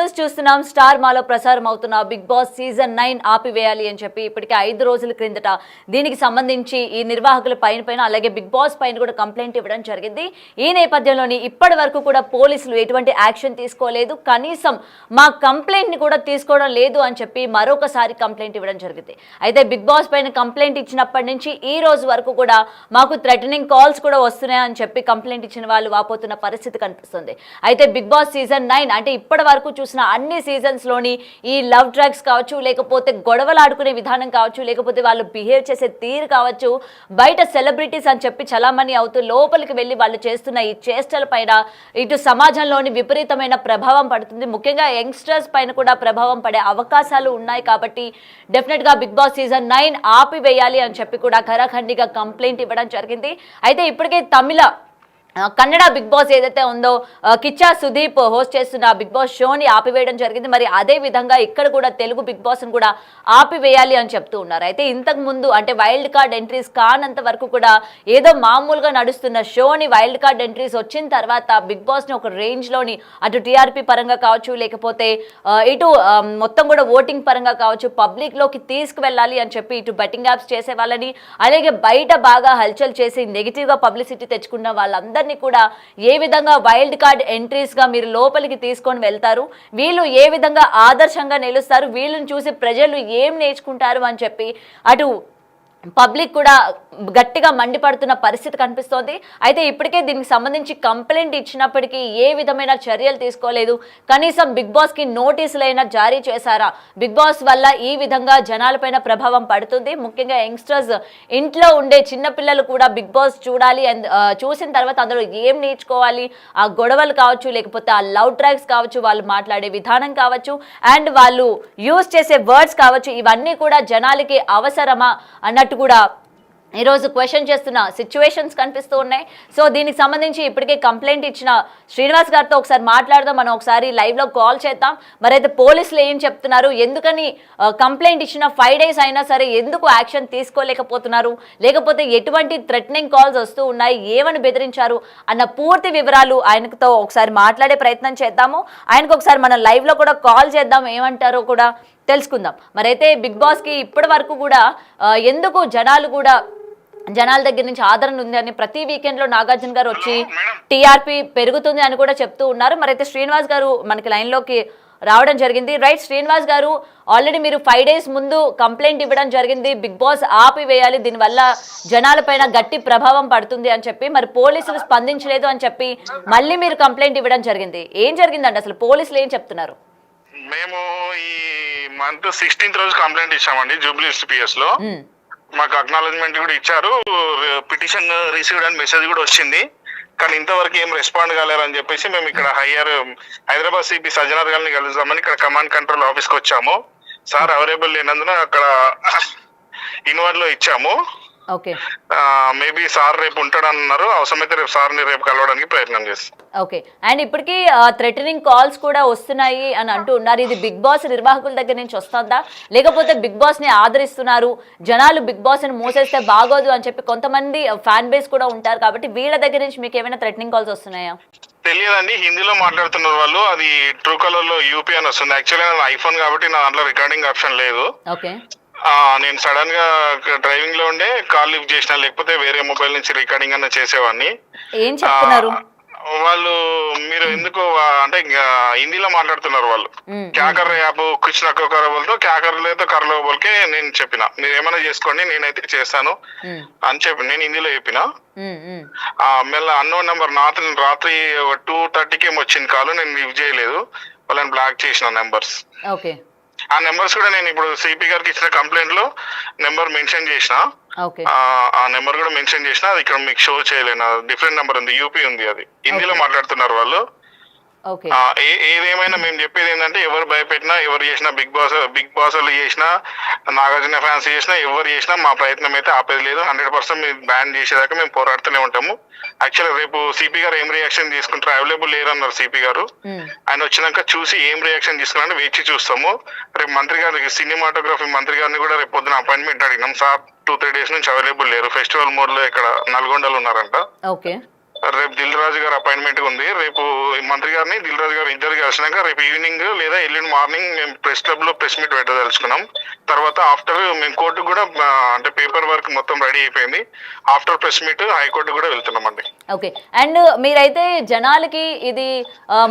News చూస్తున్నాం. Star మాలో ప్రసారం అవుతున్న బిగ్ బాస్ సీజన్ 9 ఆపివేయాలి అని చెప్పి ఇప్పటికే 5 రోజుల క్రిందట దీనికి సంబంధించి ఈ నిర్వాహకుల పైన అలాగే బిగ్ బాస్ పైన కూడా కంప్లైంట్ ఇవ్వడం జరిగింది. ఈ నేపథ్యంలోని ఇప్పటి వరకు కూడా పోలీసులు ఎటువంటి యాక్షన్ తీసుకోలేదు, కనీసం మా కంప్లైంట్ ని కూడా తీసుకోవడం లేదు అని చెప్పి మరొకసారి కంప్లైంట్ ఇవ్వడం జరిగింది. అయితే బిగ్ బాస్ పైన కంప్లైంట్ ఇచ్చినప్పటి నుంచి ఈ రోజు వరకు కూడా మాకు థ్రెటనింగ్ కాల్స్ కూడా వస్తున్నాయని చెప్పి కంప్లైంట్ ఇచ్చిన వాళ్ళు వాపోతున్న పరిస్థితి కనిపిస్తుంది. అయితే బిగ్ బాస్ సీజన్ 9 అంటే ఇప్పటి వరకు చూసిన అన్ని సీజన్స్ లోని ఈ లవ్ డ్రగ్స్ కావచ్చు, లేకపోతే గొడవలు ఆడుకునే విధానం కావచ్చు, లేకపోతే వాళ్ళు బిహేవ్ చేసే తీరు కావచ్చు, బయట సెలబ్రిటీస్ అని చెప్పి చలామణి అవుతూ లోపలికి వెళ్ళి వాళ్ళు చేస్తున్న ఈ చేష్టల పైన ఇటు సమాజంలోని విపరీతమైన ప్రభావం పడుతుంది. ముఖ్యంగా యంగ్స్టర్స్ పైన కూడా ప్రభావం పడే అవకాశాలు ఉన్నాయి. కాబట్టి డెఫినెట్ గా బిగ్ బాస్ సీజన్ 9 ఆపివేయాలి అని చెప్పి కూడా ఖరాఖండిగా కంప్లైంట్ ఇవ్వడం జరిగింది. అయితే ఇప్పటికే కన్నడ బిగ్ బాస్ ఏదైతే ఉందో కిచ్చా సుదీప్ హోస్ట్ చేస్తున్న బిగ్ బాస్ షోని ఆపివేయడం జరిగింది. మరి అదే విధంగా ఇక్కడ కూడా తెలుగు బిగ్ బాస్ ని కూడా ఆపివేయాలి అని చెప్తూ ఉన్నారు. అయితే ఇంతకు ముందు అంటే వైల్డ్ కార్డ్ ఎంట్రీస్ కానంత వరకు కూడా ఏదో మామూలుగా నడుస్తున్న షోని వైల్డ్ కార్డ్ ఎంట్రీస్ వచ్చిన తర్వాత బిగ్ బాస్ ని ఒక రేంజ్ లోని అటు టీఆర్పీ పరంగా కావచ్చు, లేకపోతే ఇటు మొత్తం కూడా ఓటింగ్ పరంగా కావచ్చు పబ్లిక్ లోకి తీసుకువెళ్ళాలి అని చెప్పి ఇటు బెట్టింగ్ యాప్స్ చేసే వాళ్ళని, అలాగే బయట బాగా హల్చల్ చేసి నెగిటివ్ గా పబ్లిసిటీ తెచ్చుకున్న వాళ్ళందరూ కూడా ఏ విధంగా వైల్డ్ కార్డ్ ఎంట్రీస్ గా మీరు లోపలికి తీసుకొని వెళ్తారు, వీళ్ళు ఏ విధంగా ఆదర్శంగా నిలుస్తారు, వీళ్ళని చూసి ప్రజలు ఏం నేర్చుకుంటారు అని చెప్పి అటు పబ్లిక్ కూడా గట్టిగా మండిపడుతున్న పరిస్థితి కనిపిస్తోంది. అయితే ఇప్పటికే దీనికి సంబంధించి కంప్లైంట్ ఇచ్చినప్పటికీ ఏ విధమైన చర్యలు తీసుకోలేదు. కనీసం బిగ్ బాస్ కి నోటీసులైనా జారీ చేశారా? బిగ్ బాస్ వల్ల ఈ విధంగా జనాలపైన ప్రభావం పడుతుంది. ముఖ్యంగా యంగ్స్టర్స్, ఇంట్లో ఉండే చిన్నపిల్లలు కూడా బిగ్ బాస్ చూడాలి, చూసిన తర్వాత అందులో ఏం నేర్చుకోవాలి, ఆ గొడవలు కావచ్చు, లేకపోతే ఆ లవ్ డ్రగ్స్ కావచ్చు, వాళ్ళు మాట్లాడే విధానం కావచ్చు, అండ్ వాళ్ళు యూజ్ చేసే వర్డ్స్ కావచ్చు, ఇవన్నీ కూడా జనాలకి అవసరమా అన్నట్టు కూడా ఈరోజు క్వశ్చన్ చేస్తున్న సిచ్యువేషన్స్ కనిపిస్తూ ఉన్నాయి. సో దీనికి సంబంధించి ఇప్పటికే కంప్లైంట్ ఇచ్చిన శ్రీనివాస్ గారితో ఒకసారి మాట్లాడదాం. మనం ఒకసారి లైవ్లో కాల్ చేద్దాం. మరైతే పోలీసులు ఏం చెప్తున్నారు, ఎందుకని కంప్లైంట్ ఇచ్చిన 5 days అయినా సరే ఎందుకు యాక్షన్ తీసుకోలేకపోతున్నారు, లేకపోతే ఎటువంటి థ్రెటనింగ్ కాల్స్ వస్తూ ఉన్నాయి, ఏమని బెదిరించారు అన్న పూర్తి వివరాలు ఆయనతో ఒకసారి మాట్లాడే ప్రయత్నం చేద్దాము. ఆయనకు ఒకసారి మనం లైవ్లో కూడా కాల్ చేద్దాం, ఏమంటారో కూడా తెలుసుకుందాం. మరైతే బిగ్ బాస్కి ఇప్పటి వరకు కూడా ఎందుకు జనాల దగ్గర నుంచి ఆదరణ ఉంది అని ప్రతి వీకెండ్ లో నాగార్జున గారు వచ్చి టీఆర్పీ పెరుగుతుంది అని కూడా చెప్తూ ఉన్నారు. మరైతే శ్రీనివాస్ గారు మనకి లైన్ లోకి రావడం జరిగింది. రైట్ శ్రీనివాస్ గారు, ఆల్రెడీ మీరు 5 days ముందు కంప్లైంట్ ఇవ్వడం జరిగింది, బిగ్ బాస్ ఆపివేయాలి, దీనివల్ల జనాలపైన గట్టి ప్రభావం పడుతుంది అని చెప్పి, మరి పోలీసులు స్పందించలేదు అని చెప్పి మళ్ళీ మీరు కంప్లైంట్ ఇవ్వడం జరిగింది. ఏం జరిగిందండి అసలు? పోలీసులు ఏం చెప్తున్నారు? మేము ఈ మంత్ 16th రోజు కంప్లైంట్ ఇచ్చామండి జూబ్లీహిల్స్ పిఎస్ లో. మాకు అక్నాలజ్మెంట్ కూడా ఇచ్చారు, పిటిషన్ రిసీవ్డ్ అని మెసేజ్ కూడా వచ్చింది. కానీ ఇంతవరకు ఏం రెస్పాండ్ కాలేరని చెప్పేసి మేము ఇక్కడ హైదరాబాద్ సిపి సజ్జనార్ గారిని కలుద్దామని ఇక్కడ కమాండ్ కంట్రోల్ ఆఫీస్కి వచ్చాము. సార్ అవైలబుల్ లేనందున అక్కడ ఇన్వార్డ్ లో ఇచ్చాము. మేబీ సార్ రేపు ఉంటాడన్నారు, అవసరమైతే రేపు సార్ని రేపు కలవడానికి ప్రయత్నం చేస్తాం. ఓకే. అండ్ ఇప్పటికీ థ్రెటనింగ్ కాల్స్ కూడా వస్తున్నాయి అని అంటూ ఉన్నారు. ఇది బిగ్ బాస్ నిర్వాహకుల దగ్గర నుంచి వస్తుందా, లేకపోతే బిగ్ బాస్ ని ఆదరిస్తున్నారు, జనాలు బిగ్ బాస్ ని మోసేస్తే బాగోదు అని చెప్పి కొంతమంది ఫ్యాన్ బేస్ కూడా ఉంటారు, కాబట్టి వీళ్ళ దగ్గర నుంచి మీకు ఏమైనా థ్రెటనింగ్ కాల్స్ వస్తున్నాయా? తెలియదండి, హిందీలో మాట్లాడుతున్నారు వాళ్ళు. అది ట్రూ కలర్ లో యూపీ అని వస్తుంది. యాక్చువల్లీ నా ఐఫోన్ కాబట్టి నా దాంట్లో రికార్డింగ్ ఆప్షన్ లేదు. నేను సడన్ గా డ్రైవింగ్ లో ఉండే కాల్ లిఫ్ట్ చేసిన, లేకపోతే వేరే మొబైల్ నుంచి రికార్డింగ్ అన్న చేసేవాడిని. ఏం చెప్తున్నారు వాళ్ళు? మీరు ఎందుకు అంటే హిందీలో మాట్లాడుతున్నారు వాళ్ళు. క్యాకర్ యాప్ కుచ్ నక్కో కరోబోల్తో క్యాకర్ లేదో కర్లో బోల్కే నేను చెప్పిన, మీరు ఏమైనా చేసుకోండి నేనైతే చేస్తాను అని చెప్పి నేను హిందీలో చెప్పిన. మళ్ళీ అన్నోన్ నెంబర్ రాత్రి 2:30కి వచ్చింది కాల్, నేను లిఫ్ట్ చేయలేదు, వాళ్ళని బ్లాక్ చేసిన నెంబర్స్. ఆ నెంబర్స్ కూడా నేను ఇప్పుడు సిపి గారికి ఇచ్చిన కంప్లైంట్ లో నెంబర్ మెన్షన్ చేసిన, ఆ నెంబర్ కూడా మెన్షన్ చేసిన. అది ఇక్కడ మీకు షో చేయలేను, డిఫరెంట్ నెంబర్ ఉంది, యూపీ ఉంది. అది హిందీలో మాట్లాడుతున్నారు వాళ్ళు. ఏదేమైనా మేము చెప్పేది ఏంటంటే, ఎవరు భయపెట్టినా, ఎవరు చేసినా, బిగ్ బాస్ వాళ్ళు చేసినా, నాగార్జున ఫ్యాన్స్ చేసినా, ఎవరు చేసినా మా ప్రయత్నం అయితే ఆపేది లేదు. 100% మేము బ్యాన్ చేసేదాకా మేము పోరాడుతూనే ఉంటాము. యాక్చువల్గా రేపు సిపి గారు ఏం రియాక్షన్ తీసుకుంటారు, అవైలబుల్ లేరన్నారు సిపి గారు. ఆయన వచ్చినాక చూసి ఏం రియాక్షన్ తీసుకున్నారని వేచి చూస్తాము. రేపు మంత్రి గారికి, సినిమాటోగ్రఫీ మంత్రి గారిని కూడా రేపు పొద్దున అపాయింట్మెంట్ అడిగినాం. సార్ 2-3 days నుంచి అవైలబుల్ లేరు, ఫెస్టివల్ మోడ్ లో ఇక్కడ నల్గొండలో ఉన్నారంట. రేపు దిల్ రాజు గారు అపాయింట్మెంట్ ఉంది. రేపు మంత్రి గారిని దిల్ రాజు గారు ఇద్దరు కలిసినాక రేపు ఈవినింగ్ లేదా ఎల్లుండి మార్నింగ్ మేము ప్రెస్ క్లబ్ లో ప్రెస్ మీట్ పెట్టదలుచుకున్నాం. తర్వాత ఆఫ్టర్ మేము కోర్టుకు కూడా అంటే పేపర్ వర్క్ మొత్తం రెడీ అయిపోయింది. ఆఫ్టర్ ప్రెస్ మీట్ హైకోర్టు కూడా వెళ్తున్నామండి. ఓకే. అండ్ మీరైతే జనాలకి ఇది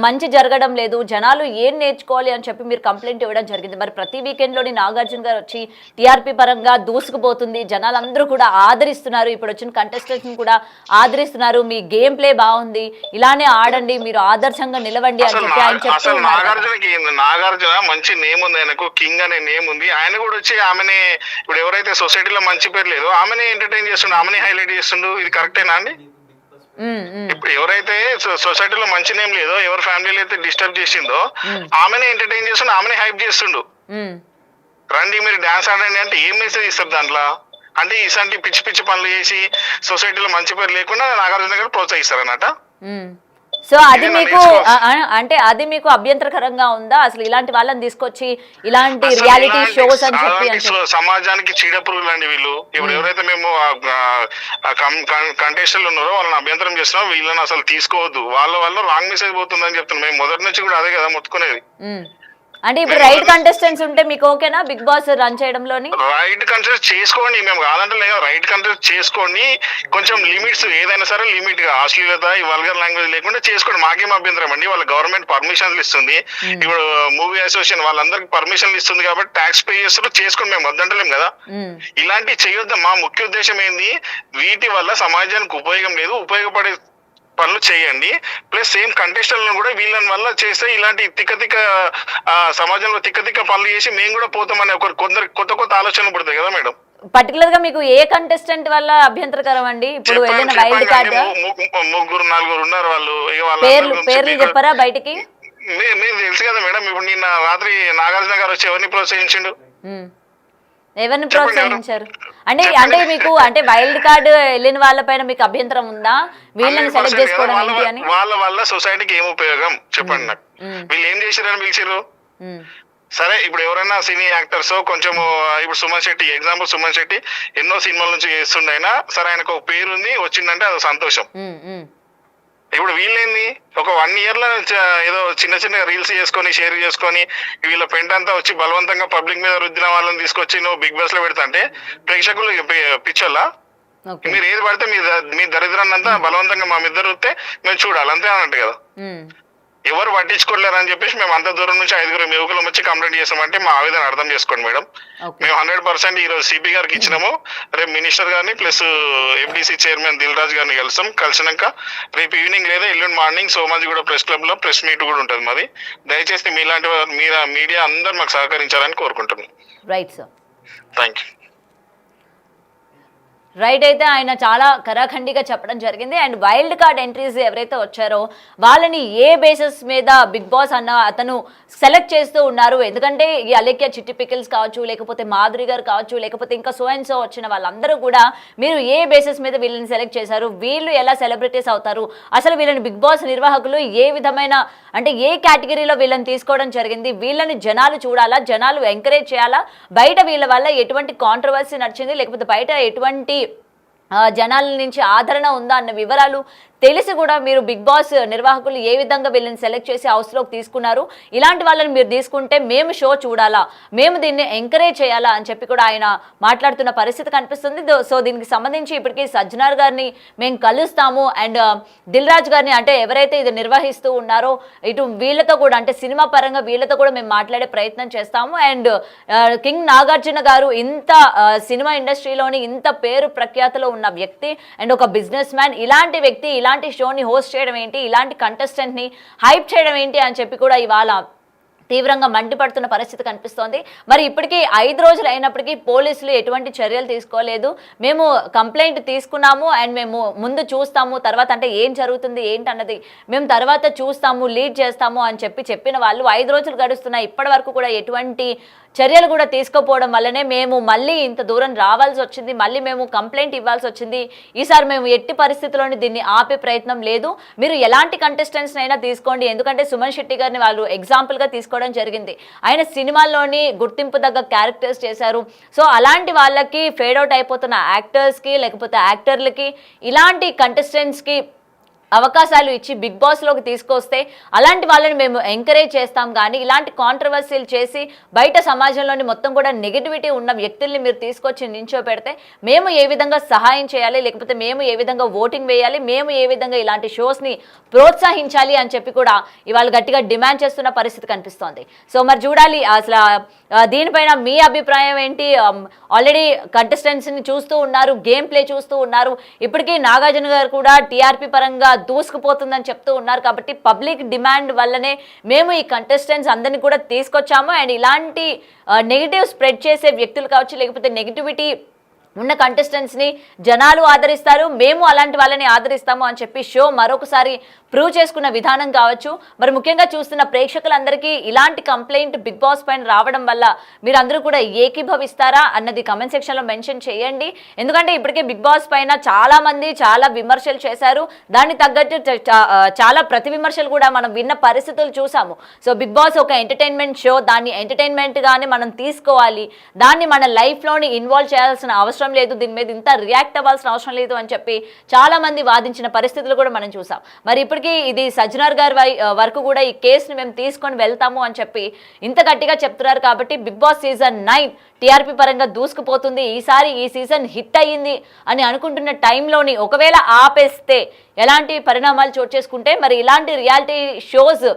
మంచి జరగడం లేదు, జనాలు ఏం నేర్చుకోవాలి అని చెప్పి మీరు కంప్లైంట్ ఇవ్వడం జరిగింది. మరి ప్రతి వీకెండ్లోని నాగార్జున గారు వచ్చి టీఆర్పీ పరంగా దూసుకుపోతుంది, జనాలందరూ కూడా ఆదరిస్తున్నారు, ఇప్పుడు వచ్చిన కంటెస్టెంట్స్ కూడా ఆదరిస్తున్నారు, మీ గేమ్ ప్లే బాగుంది, ఇలానే ఆడండి, మీరు ఆదర్శంగా నిలవండి అని చెప్పి ఆయన చెప్తూ ఉన్నారు. నాగార్జున మంచి నేమ్ ఉంది, ఆయనకు కింగ్ అనే నేమ్ ఉంది. ఆయన కూడా వచ్చి ఆమెని ఇప్పుడు ఎవరైతే సొసైటీలో మంచి పేరు లేదో ఆమెనే ఎంటర్టైన్ చేస్తుండు, ఆమెనే హైలైట్ చేస్తుండు. ఇది కరెక్టేనా అండి? ఇప్పుడు ఎవరైతే సొసైటీలో మంచి నేమ్ లేదో, ఎవరి ఫ్యామిలీలో అయితే డిస్టర్బ్ చేసిందో ఆమెనే ఎంటర్టైన్ చేస్తుండు, ఆమెనే హైప్ చేస్తుండు. రండి మీరు డాన్స్ ఆడండి అంటే ఏం మెసేజ్ ఇస్తారు దాంట్లో? అంటే ఇలాంటి పిచ్చి పిచ్చి పనులు చేసి సొసైటీలో మంచి పేరు లేకుండా నాగార్జున గారు ప్రోత్సహిస్తారు అన్నట. సో అది మీకు అంటే అది మీకు అభ్యంతరకరంగా ఉందా అసలు ఇలాంటి వాళ్ళని తీసుకొచ్చి ఇలాంటి రియాలిటీ షోస్ అని చెప్పి? సమాజానికి చీడపురుగులు అండి వీళ్ళు. ఇప్పుడు ఎవరైతే మేము కంటెస్టెంట్లు ఉన్నారో వాళ్ళని అభ్యంతరం చేస్తున్నాం, వీళ్ళని అసలు తీసుకోవద్దు, వాళ్ళ రాంగ్ మెసేజ్ పోతుందని చెప్తున్నాం. మేము మొదటి నుంచి కూడా అదే కదా మొత్తుకునేది. అంటే ఇప్పుడు రైట్ కంటెస్టెంట్స్ ఉంటే మీకు ఓకేనా బిగ్ బాస్ రన్ చేయడంలోని? రైట్ కంటెస్ట్ చేసుకోండి, మేము కాదంటే లేదు, రైట్ కంటెస్ట్ చేసుకోండి. కొంచెం లిమిట్స్ ఏదైనా సరే లిమిట్ గా అశ్లీలత ఈ వల్గర్ లాంగ్వేజ్ లేకుండా చేసుకోండి, మాకేం అభ్యంతరం అండి. వాళ్ళ గవర్నమెంట్ పర్మిషన్లు ఇస్తుంది, ఇప్పుడు మూవీ అసోసియేషన్ వాళ్ళందరికి పర్మిషన్లు ఇస్తుంది కాబట్టి ట్యాక్స్ పే చేస్తారు, చేసుకోండి, మేము వద్దంటలేం కదా. ఇలాంటివి చేయొద్దాం. మా ముఖ్య ఉద్దేశం ఏంది, వీటి వల్ల సమాజానికి ఉపయోగం లేదు, ఉపయోగపడే పనులు చేయండి. ప్లస్ సేమ్ కంటెస్టెంట్లను కూడా వీళ్ళని వల్ల చేస్తే ఇలాంటి తిక్క సమాజంలో తిక్క పనులు చేసి మేము కూడా పోతామని కొందరు కొత్త కొత్త ఆలోచనలు పడతాయి కదా మేడం. పర్టికులర్ గా మీకు ఏ కంటెస్టెంట్ వల్ల అభ్యంతరకరం అండి? ఇప్పుడు వెళ్ళిన వైల్డ్ కార్డ్ ముగ్గురు నలుగురు ఉన్నారు, వాళ్ళు పేర్లు చెప్పరా బయటికి? మీరు తెలుసు కదా మేడం. ఇప్పుడు నిన్న రాత్రి నాగార్జున గారు వచ్చి ఎవరిని ప్రోత్సహించిండు? ఎవరిని ప్రోత్సహించారు అంటే? అంటే మీకు అంటే వైల్డ్ కార్డ్ వెళ్ళిన వాళ్ళ పైన మీకు అభ్యంతరం ఉందా, వీళ్ళని సెలెక్ట్ చేసుకోవడం ఏంటి అని? వాళ్ళ వల్ల సొసైటీకి ఏం ఉపయోగం చెప్పండి నాకు. వీళ్ళు ఏం చేశారని పిలిచారు? సరే ఇప్పుడు ఎవరైనా సినీ యాక్టర్స్ కొంచెం ఇప్పుడు సుమన్ శెట్టి ఎగ్జాంపుల్, సుమన్ శెట్టి ఎన్నో సినిమాల నుంచి చేస్తుండైనా సరే ఆయనకు ఒక పేరు ఉంది, వచ్చిందంటే అది సంతోషం. ఇప్పుడు వీళ్ళేంది ఒక 1 year లో ఏదో చిన్న చిన్న రీల్స్ చేసుకొని షేర్ చేసుకొని వీళ్ళ పెంట అంతా వచ్చి బలవంతంగా పబ్లిక్ మీద రుద్దిన వాళ్ళని తీసుకొచ్చి నువ్వు బిగ్ బాస్ లో పెడతా అంటే ప్రేక్షకులు పిచ్చోళ్ళా? మీరు ఏది పడితే మీ దరిద్రాన్ని అంతా బలవంతంగా మా ఇద్దరు వస్తే మేము చూడాలి అంతే అన్నట్టు కదా. ఎవరు పట్టించుకోలేరు అని చెప్పేసి మేము అంత దూరం నుంచి 5 యువకులం వచ్చి కంప్లైంట్ చేస్తామంటే మా ఆవేదన అర్థం చేసుకోండి మేడం. మేము 100% ఈరోజు సిపి గారికి ఇచ్చినాము, రేపు మినిస్టర్ గారిని plus FDC chairman Dil Raju గారిని కలిసినాక రేపు ఈవినింగ్ లేదా ఎల్లుండి మార్నింగ్ సోమాజిగూడ ప్రెస్ క్లబ్ లో ప్రెస్ మీట్ కూడా ఉంటుంది మాది. దయచేసి మీలాంటి మీడియా అందరు మాకు సహకరించాలని కోరుకుంటున్నాం. Right sir, thank you. Right. అయితే ఆయన చాలా కరాఖండిగా చెప్పడం జరిగింది. అండ్ వైల్డ్ కార్డ్ ఎంట్రీస్ ఎవరైతే వచ్చారో వాళ్ళని ఏ బేసిస్ మీద బిగ్ బాస్ అన్న అతను సెలెక్ట్ చేస్తూ ఉన్నారు? ఎందుకంటే ఈ అలేఖ్య చిట్టి పికిల్స్ కావచ్చు, లేకపోతే మాధురి గారు కావచ్చు, లేకపోతే ఇంకా సో అండ్ సో వచ్చిన వాళ్ళందరూ కూడా మీరు ఏ బేసిస్ మీద వీళ్ళని సెలెక్ట్ చేశారు, వీళ్ళు ఎలా సెలబ్రిటీస్ అవుతారు, అసలు వీళ్ళని బిగ్ బాస్ నిర్వాహకులు ఏ విధమైన అంటే ఏ కేటగిరీలో వీళ్ళని తీసుకోవడం జరిగింది, వీళ్ళని జనాలు చూడాలా, జనాలు ఎంకరేజ్ చేయాలా, బయట వీళ్ళ వల్ల ఎటువంటి కాంట్రవర్సీ నడిచింది, లేకపోతే బయట ఎటువంటి జనాల నుంచి ఆదరణ ఉందా అన్న వివరాలు తెలిసి కూడా మీరు బిగ్ బాస్ నిర్వాహకులు ఏ విధంగా వీళ్ళని సెలెక్ట్ చేసి హౌస్లోకి తీసుకున్నారు, ఇలాంటి వాళ్ళని మీరు తీసుకుంటే మేము షో చూడాలా, మేము దీన్ని ఎంకరేజ్ చేయాలా అని చెప్పి కూడా ఆయన మాట్లాడుతున్న పరిస్థితి కనిపిస్తుంది. సో దీనికి సంబంధించి ఇప్పటికీ సజ్జనార్ గారిని మేము కలుస్తాము అండ్ దిల్ రాజు గారిని అంటే ఎవరైతే ఇది నిర్వహిస్తూ ఉన్నారో ఇటు వీళ్ళతో కూడా అంటే సినిమా పరంగా వీళ్ళతో కూడా మేము మాట్లాడే ప్రయత్నం చేస్తాము. అండ్ కింగ్ నాగార్జున గారు ఇంత సినిమా ఇండస్ట్రీలోని ఇంత పేరు ప్రఖ్యాతలో ఉన్న వ్యక్తి అండ్ ఒక బిజినెస్ మ్యాన్, ఇలాంటి వ్యక్తి ఇలాంటి షోని హోస్ట్ చేయడం ఏంటి, ఇలాంటి కంటెస్టెంట్ ని హైప్ చేయడం ఏంటి అని చెప్పి కూడా ఇవాళ తీవ్రంగా మండిపడుతున్న పరిస్థితి కనిపిస్తోంది. మరి ఇప్పటికీ 5 రోజులు అయినప్పటికీ పోలీసులు ఎటువంటి చర్యలు తీసుకోలేదు. మేము కంప్లైంట్ తీసుకున్నాము అండ్ మేము ముందు చూస్తాము, తర్వాత అంటే ఏం జరుగుతుంది ఏంటన్నది మేము తర్వాత చూస్తాము, లీడ్ చేస్తాము అని చెప్పిన వాళ్ళు 5 రోజులు గడుస్తున్నాయి, ఇప్పటి వరకు కూడా ఎటువంటి చర్యలు కూడా తీసుకోపోవడం వల్లనే మేము మళ్ళీ ఇంత దూరం రావాల్సి వచ్చింది, మళ్ళీ మేము కంప్లైంట్ ఇవ్వాల్సి వచ్చింది. ఈసారి మేము ఎట్టి పరిస్థితుల్లోని దీన్ని ఆపే ప్రయత్నం లేదు, మీరు ఎలాంటి కంటెస్టెంట్స్ అయినా తీసుకోండి, ఎందుకంటే సుమన్ శెట్టి గారిని వాళ్ళు ఎగ్జాంపుల్గా తీసుకోవడం జరిగింది. ఆయన సినిమాల్లోని గుర్తింపు దగ్గర క్యారెక్టర్స్ చేశారు. సో అలాంటి వాళ్ళకి ఫేడ్ అవుట్ అయిపోతున్న యాక్టర్స్కి లేకపోతే యాక్టర్లకి ఇలాంటి కంటెస్టెంట్స్కి అవకాశాలు ఇచ్చి బిగ్ బాస్లోకి తీసుకొస్తే అలాంటి వాళ్ళని మేము ఎంకరేజ్ చేస్తాం. కానీ ఇలాంటి కాంట్రవర్సీలు చేసి బయట సమాజంలోని మొత్తం కూడా నెగిటివిటీ ఉన్న వ్యక్తుల్ని మీరు తీసుకొచ్చి నించోపెడితే మేము ఏ విధంగా సహాయం చేయాలి, లేకపోతే మేము ఏ విధంగా ఓటింగ్ వేయాలి, మేము ఏ విధంగా ఇలాంటి షోస్ని ప్రోత్సహించాలి అని చెప్పి కూడా ఇవాళ గట్టిగా డిమాండ్ చేస్తున్న పరిస్థితి కనిపిస్తోంది. సో మరి చూడాలి అసలు దీనిపైన మీ అభిప్రాయం ఏంటి? ఆల్రెడీ కంటెస్టెంట్స్ని చూస్తూ ఉన్నారు, గేమ్ ప్లే చూస్తూ ఉన్నారు. ఇప్పటికీ నాగార్జున గారు కూడా టీఆర్పీ పరంగా దూసుకుపోతుందని చెప్తూ ఉన్నారు. కాబట్టి పబ్లిక్ డిమాండ్ వల్లనే మేము ఈ కంటెస్టెంట్స్ అందరినీ కూడా తీసుకొచ్చాము. అండ్ ఇలాంటి నెగిటివ్ స్ప్రెడ్ చేసే వ్యక్తులు కావచ్చు, లేకపోతే నెగిటివిటీ ఉన్న కంటెస్టెంట్స్ని జనాలు ఆదరిస్తారు, మేము అలాంటి వాళ్ళని ఆదరిస్తాము అని చెప్పి షో మరొకసారి ప్రూవ్ చేసుకున్న విధానం కావచ్చు. మరి ముఖ్యంగా చూస్తున్న ప్రేక్షకులందరికీ ఇలాంటి కంప్లైంట్ బిగ్ బాస్ పైన రావడం వల్ల మీరందరూ కూడా ఏకీభవిస్తారా అన్నది కమెంట్ సెక్షన్లో మెన్షన్ చేయండి. ఎందుకంటే ఇప్పటికే బిగ్ బాస్ పైన చాలా మంది చాలా విమర్శలు చేశారు. దానికి తగ్గట్టు చాలా ప్రతి విమర్శలు కూడా మనం విన్న పరిస్థితులు చూసాము. సో బిగ్ బాస్ ఒక ఎంటర్టైన్మెంట్ షో, దాన్ని ఎంటర్టైన్మెంట్గానే మనం తీసుకోవాలి, దాన్ని మన లైఫ్లోని ఇన్వాల్వ్ చేయాల్సిన అవసరం లేదు, దీని మీద ఇంత రియాక్ట్ అవ్వాల్సిన అవసరం లేదు అని చెప్పి చాలా మంది వాదించిన పరిస్థితులు కూడా మనం చూసాం. మరి ఇప్పటికీ ఇది సజ్జనార్ గారి వరకు కూడా ఈ కేసుని మేము తీసుకొని వెళ్తాము అని చెప్పి ఇంత గట్టిగా చెప్తున్నారు. కాబట్టి బిగ్ బాస్ సీజన్ 9 టీఆర్పీ పరంగా దూసుకుపోతుంది. ఈసారి ఈ సీజన్ హిట్ అయ్యింది అని అనుకుంటున్న టైంలోని ఒకవేళ ఆపేస్తే ఎలాంటి పరిణామాలు చోటు చేసుకుంటే మరి ఇలాంటి రియాలిటీ షోస్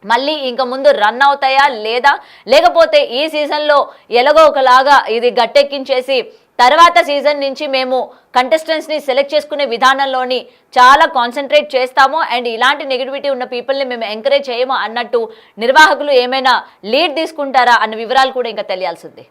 మళ్ళీ ఇంక ముందు రన్ అవుతాయా లేదా, లేకపోతే ఈ సీజన్లో ఎలాగో ఒకలాగా ఇది గట్టెక్కించేసి తర్వాత సీజన్ నుంచి మేము కంటెస్టెంట్స్ని సెలెక్ట్ చేసుకునే విధానంలోని చాలా కాన్సన్ట్రేట్ చేస్తాము అండ్ ఇలాంటి నెగిటివిటీ ఉన్న పీపుల్ని మేము ఎంకరేజ్ చేయము అన్నట్టు నిర్వాహకులు ఏమైనా లీడ్ తీసుకుంటారా అన్న వివరాలు కూడా ఇంకా తెలియాల్సింది.